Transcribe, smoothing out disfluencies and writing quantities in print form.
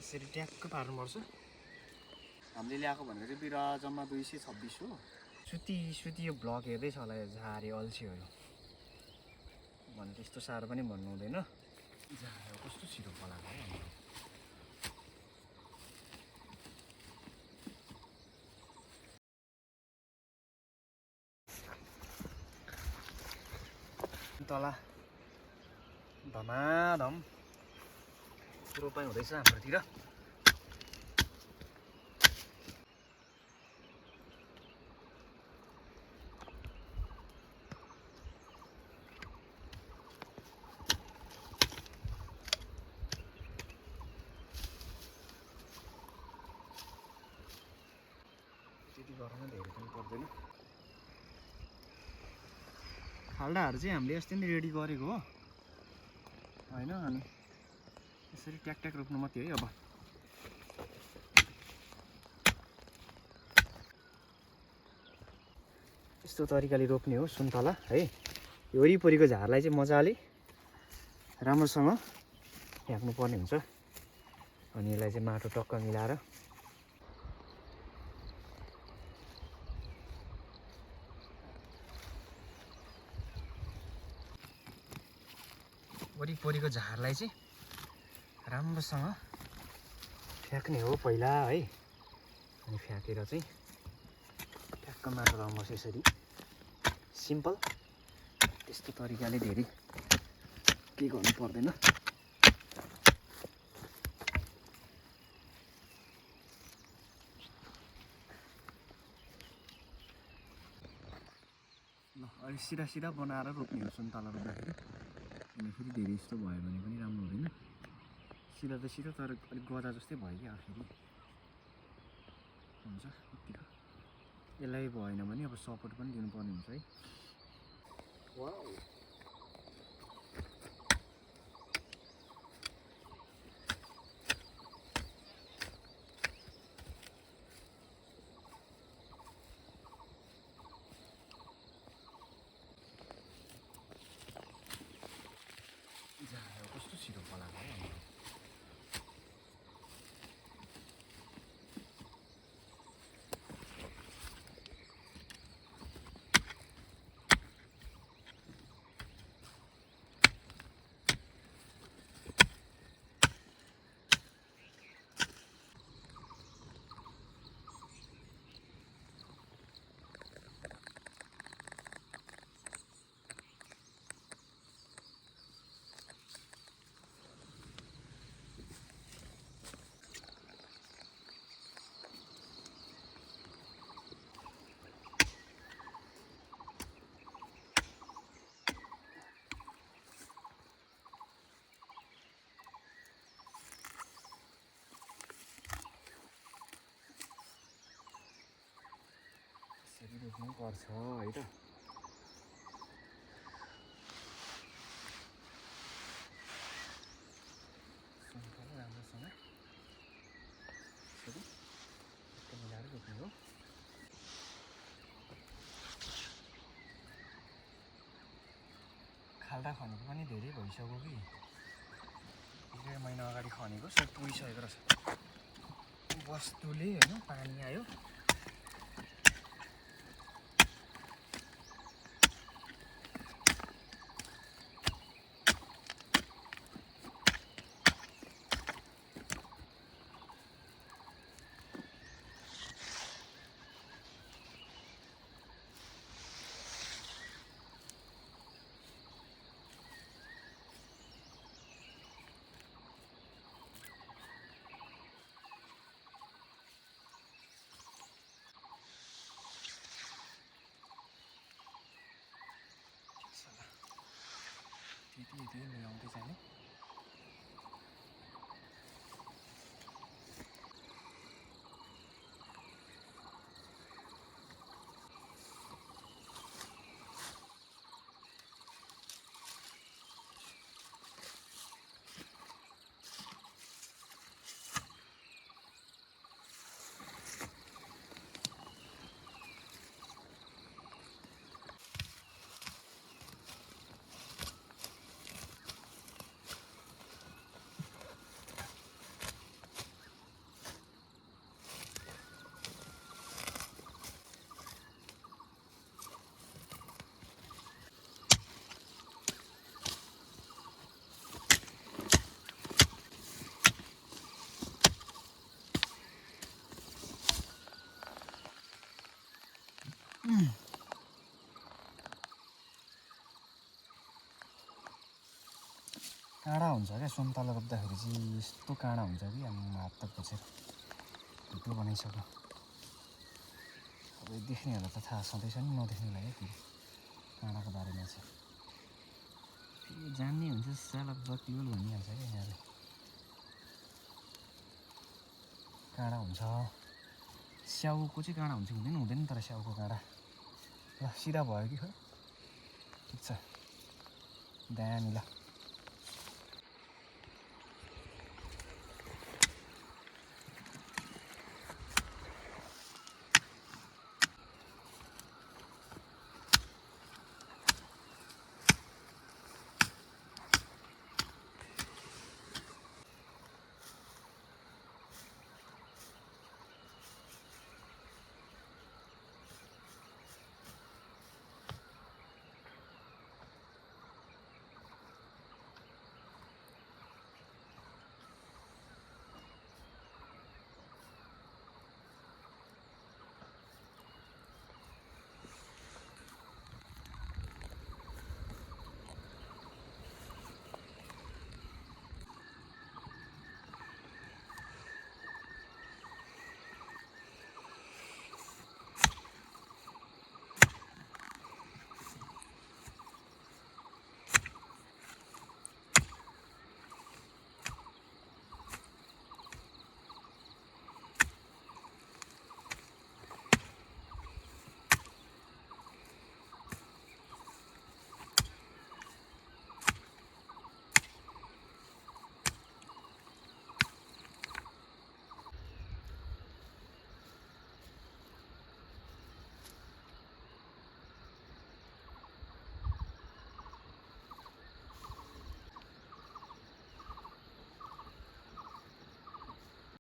यसरी ट्याक्क पार्नुपर्छ। हामीले ल्याएको भनेको चाहिँ बिरुवा जम्मा 226 हो। सुती यो ब्लग हेर्दैछ होला यो झारे अल्छीहरू भने त्यस्तो साह्रो पनि भन्नु हुँदैन। झारे कस्तो छिटो फलाएको है हाम्रो। तल धमाधम रोपाइ हुँदैछ हाम्रोतिर। त्यति गरममा धेरै पनि पर्दैन। खाल्डाहरू चाहिँ हामीले अस्ति नै रेडी गरेको हो होइन, अनि यसरी ट्याक ट्याक रोप्नु मात्रै है। अब यस्तो तरिकाले रोप्ने हो सुन्तला है। यो वरिपरिको झारलाई चाहिँ मजाले राम्रोसँग फ्याँक्नु पर्ने हुन्छ। अनि यसलाई चाहिँ माटो टक्क मिलाएर वरिपरिको झारलाई चाहिँ राम्रोसँग फ्याँक्ने हो पहिला है। अनि फ्याँकेर चाहिँ ट्याक्क माटो लाउनुपर्छ यसरी सिम्पल। त्यस्तो तरिकाले धेरै केही गर्नु पर्दैन। ल अहिले सिधा सिधा बनाएर रोप्ने हो सुन्तला रोप्दाखेरि। अनि फेरि धेरै यस्तो भयो भने पनि राम्रो हुँदैन। सिधा त सिधा तर अलिक गदा जस्तै भयो कि आखिरी हुन्छ यतिको। यसलाई भएन भने अब सपोर्ट पनि दिनुपर्ने हुन्छ है। वाउ कस्तो छिटो फलाएको है हाम्रो। यसरी रोप्नु पर्छ है त। सुन्तला राम्रोसँग यसरी मिलाएर रोप्ने हो। खाल्डा खनेको पनि धेरै भइसक्यो कि 1.5 महिना अगाडि खनेको सब पुगिसकेको रहेछ। बस्तुले होइन पानी आयो। त्यति मिलाउँदै जाने। काँडा हुन्छ क्या सुन्तला रोप्दाखेरि चाहिँ यस्तो काँडा हुन्छ कि हामी हात त खोजेर भिडियो बनाइसक्यो। अब देख्नेहरूलाई त थाहा छँदैछ नि, नदेख्नेलाई है फेरि काँडाको बारेमा चाहिँ फेरि जान्ने हुन्छ साला बक्लियोल भनिहाल्छ क्या यहाँले। काँडा हुन्छ, स्याउको चाहिँ काँडा हुन्छ कि हुँदैन हुँदैन तर स्याउको काँडा ल सिधा भयो कि खै ठिक छ दामी ल।